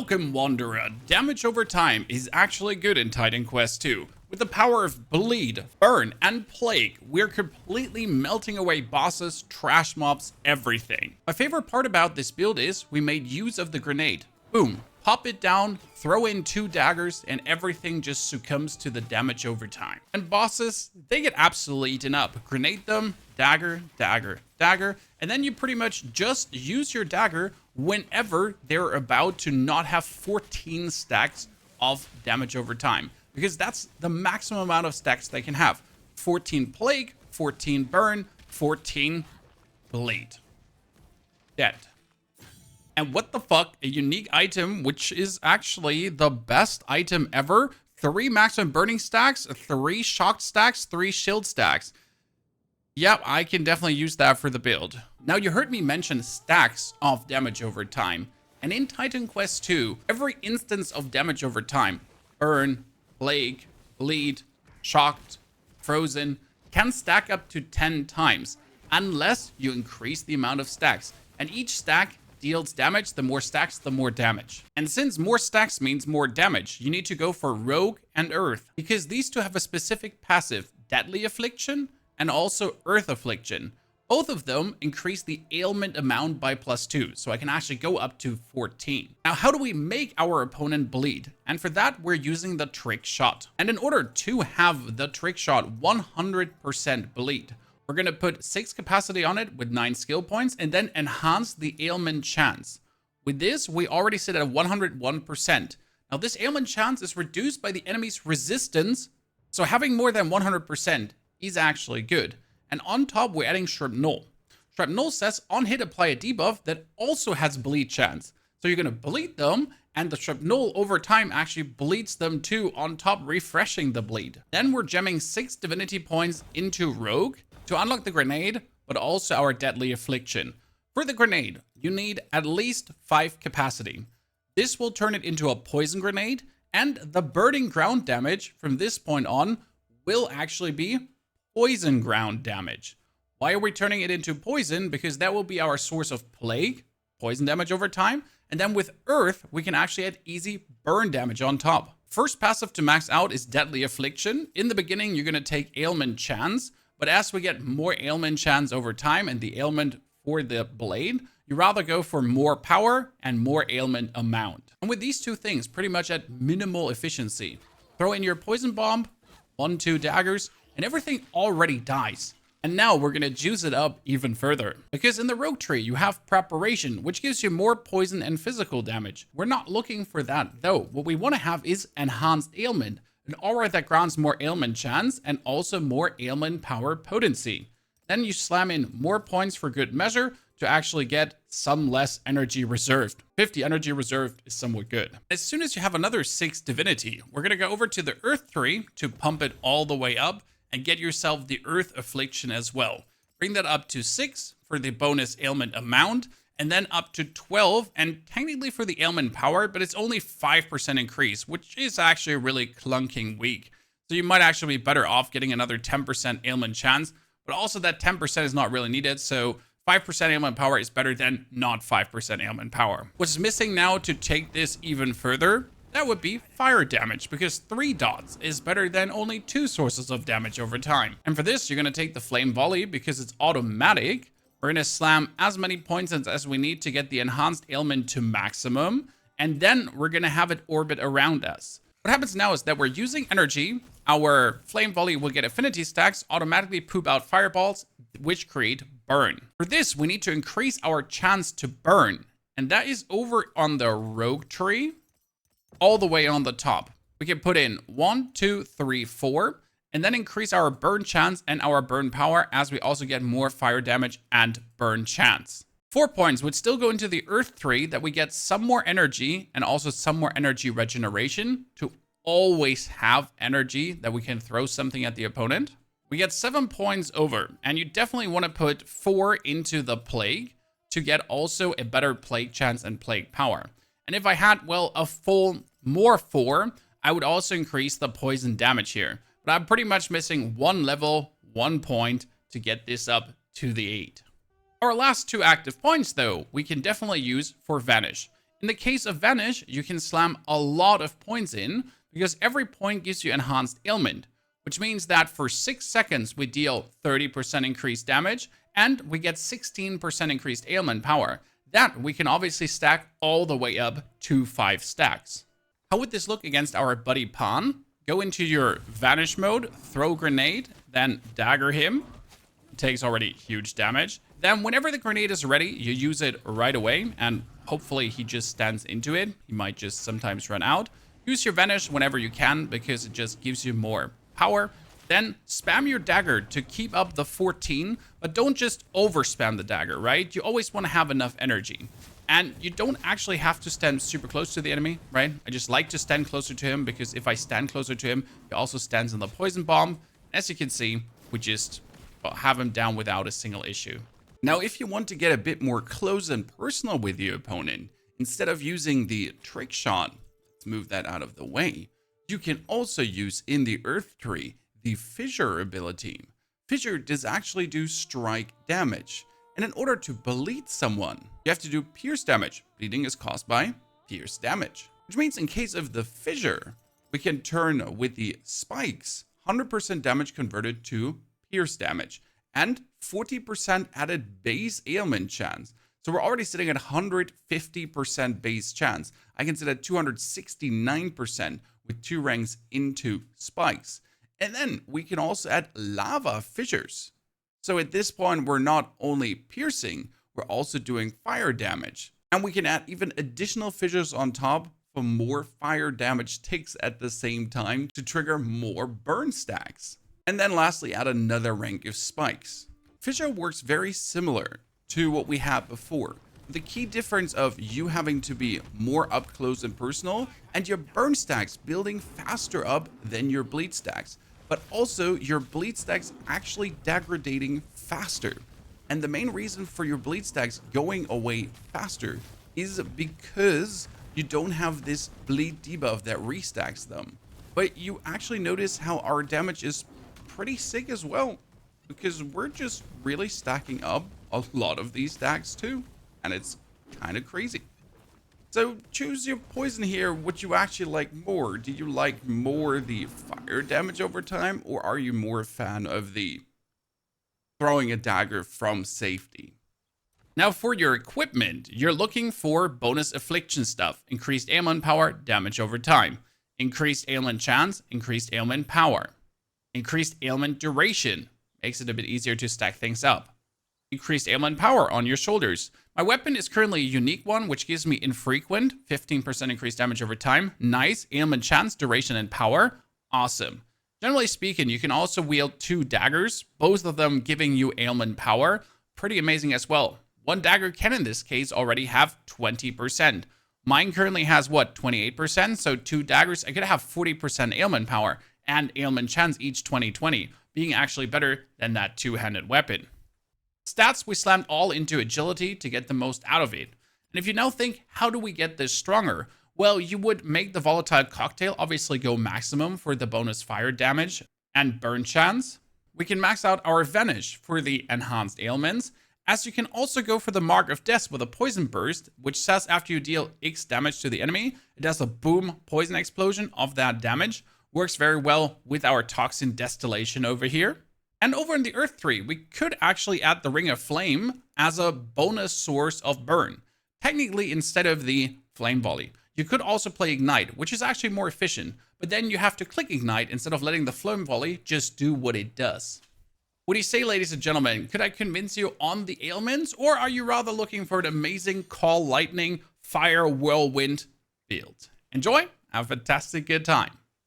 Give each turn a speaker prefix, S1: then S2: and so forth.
S1: Welcome, Wanderer. Damage over time is actually good in Titan Quest 2. With the power of Bleed, Burn, and Plague, we're completely melting away bosses, trash mobs, everything. My favorite part about this build is we made use of the grenade. Boom. Pop it down, throw in 2 daggers, and everything just succumbs to the damage over time. And bosses, they get absolutely eaten up. Grenade them, dagger, dagger, dagger, and then you pretty much just use your dagger whenever they're about to not have 14 stacks of damage over time. Because that's the maximum amount of stacks they can have. 14 Plague, 14 Burn, 14 Bleed. Dead. And what the fuck, a unique item, which is actually the best item ever. 3 maximum burning stacks, 3 shocked stacks, 3 shield stacks. Yep, I can definitely use that for the build. Now, you heard me mention stacks of damage over time. And in Titan Quest 2, every instance of damage over time, burn, plague, bleed, shocked, frozen, can stack up to 10 times. Unless you increase the amount of stacks. And each stack deals damage. The more stacks, the more damage. And since more stacks means more damage, you need to go for Rogue and Earth, because these two have a specific passive, Deadly Affliction and also Earth Affliction. Both of them increase the ailment amount by +2, so I can actually go up to 14. Now, how do we make our opponent bleed? And for that, we're using the Trick Shot. And in order to have the Trick Shot 100% bleed, we're going to put 6 capacity on it with 9 skill points and then enhance the ailment chance. With this, we already sit at 101%. Now, this ailment chance is reduced by the enemy's resistance, so having more than 100% is actually good. And on top, we're adding Shrapnel. Shrapnel says on hit, apply a debuff that also has bleed chance. So you're going to bleed them, and the Shrapnel over time actually bleeds them too, on top refreshing the bleed. Then we're gemming 6 divinity points into Rogue to unlock the grenade, but also our Deadly Affliction. For the grenade, you need at least 5 capacity. This will turn it into a poison grenade, and the burning ground damage from this point on will actually be poison ground damage. Why are we turning it into poison? Because that will be our source of plague, poison damage over time, and then with Earth, we can actually add easy burn damage on top. First passive to max out is Deadly Affliction. In the beginning, you're going to take ailment chance, but as we get more ailment chance over time and the ailment for the blade, you rather go for more power and more ailment amount. And with these two things, pretty much at minimal efficiency, throw in your poison bomb, 1-2 daggers, and everything already dies. And now we're going to juice it up even further. Because in the Rogue tree, you have Preparation, which gives you more poison and physical damage. We're not looking for that though. What we want to have is Enhanced Ailment, an aura that grants more ailment chance and also more ailment power potency. Then you slam in more points for good measure to actually get some less energy reserved. 50 energy reserved is somewhat good. As soon as you have another 6 divinity, we're going to go over to the Earth tree to pump it all the way up and get yourself the Earth Affliction as well. Bring that up to 6 for the bonus ailment amount, and then up to 12, and technically for the ailment power, but it's only 5% increase, which is actually really clunking weak. So you might actually be better off getting another 10% ailment chance, but also that 10% is not really needed, so 5% ailment power is better than not 5% ailment power. What's missing now to take this even further? That would be fire damage, because 3 dots is better than only 2 sources of damage over time. And for this, you're going to take the Flame Volley because it's automatic. We're going to slam as many points as we need to get the enhanced ailment to maximum. And then we're going to have it orbit around us. What happens now is that we're using energy. Our Flame Volley will get affinity stacks, automatically poop out fireballs, which create burn. For this, we need to increase our chance to burn. And that is over on the Rogue tree, all the way on the top. We can put in 1, 2, 3, 4, and then increase our burn chance and our burn power as we also get more fire damage and burn chance. 4 points would still go into the Earth tree that we get some more energy and also some more energy regeneration to always have energy that we can throw something at the opponent. We get 7 points over, and you definitely want to put 4 into the Plague to get also a better Plague chance and Plague power. And if I had, well, a full more 4, I would also increase the poison damage here. But I'm pretty much missing 1 level, 1 point to get this up to the 8. Our last 2 active points, though, we can definitely use for Vanish. In the case of Vanish, you can slam a lot of points in because every point gives you enhanced ailment, which means that for 6 seconds we deal 30% increased damage and we get 16% increased ailment power. That we can obviously stack all the way up to 5 stacks. How would this look against our buddy Pan? Go into your Vanish mode, throw grenade, then dagger him. It takes already huge damage. Then whenever the grenade is ready, you use it right away, and hopefully he just stands into it. He might just sometimes run out. Use your Vanish whenever you can because it just gives you more power. Then spam your dagger to keep up the 14, but don't just over spam the dagger, right? You always want to have enough energy. And you don't actually have to stand super close to the enemy, right? I just like to stand closer to him because if I stand closer to him, he also stands in the poison bomb. As you can see, we just have him down without a single issue. Now, if you want to get a bit more close and personal with your opponent, instead of using the trick shot, let's move that out of the way, you can also use in the Earth Tree the Fissure ability. Fissure does actually do strike damage. And in order to bleed someone, you have to do pierce damage. Bleeding is caused by pierce damage. Which means in case of the Fissure, we can turn with the spikes 100% damage converted to pierce damage. And 40% added base ailment chance. So we're already sitting at 150% base chance. I can sit at 269% with 2 ranks into spikes. And then we can also add lava fissures. So at this point, we're not only piercing, we're also doing fire damage. And we can add even additional fissures on top for more fire damage ticks at the same time to trigger more burn stacks. And then lastly, add another rank of spikes. Fissure works very similar to what we had before. The key difference of you having to be more up close and personal and your burn stacks building faster up than your bleed stacks. But also your bleed stacks actually degradating faster. And the main reason for your bleed stacks going away faster is because you don't have this bleed debuff that restacks them. But you actually notice how our damage is pretty sick as well, because we're just really stacking up a lot of these stacks too, and it's kind of crazy. So choose your poison here, what you actually like more. Do you like more the fire damage over time, or are you more a fan of the throwing a dagger from safety? Now for your equipment, you're looking for bonus affliction stuff, increased ailment power, damage over time, increased ailment chance, increased ailment power, increased ailment duration, makes it a bit easier to stack things up, increased ailment power on your shoulders. My weapon is currently a unique one, which gives me infrequent, 15% increased damage over time. Nice. Ailment chance, duration, and power. Awesome. Generally speaking, you can also wield 2 daggers, both of them giving you ailment power. Pretty amazing as well. One dagger can, in this case, already have 20%. Mine currently has, 28%? So 2 daggers, I could have 40% ailment power and ailment chance each 20/20, being actually better than that 2-handed weapon. Stats, we slammed all into agility to get the most out of it. And if you now think, how do we get this stronger? Well, you would make the volatile cocktail obviously go maximum for the bonus fire damage and burn chance. We can max out our Vanish for the enhanced ailments, as you can also go for the Mark of Death with a poison burst, which says after you deal X damage to the enemy, it does a boom poison explosion of that damage. Works very well with our toxin distillation over here. And over in the Earth Tree, we could actually add the Ring of Flame as a bonus source of burn. Technically, instead of the Flame Volley, you could also play Ignite, which is actually more efficient, but then you have to click Ignite instead of letting the Flame Volley just do what it does. What do you say, ladies and gentlemen? Could I convince you on the ailments, or are you rather looking for an amazing Call Lightning Fire Whirlwind build? Enjoy, have a fantastic good time.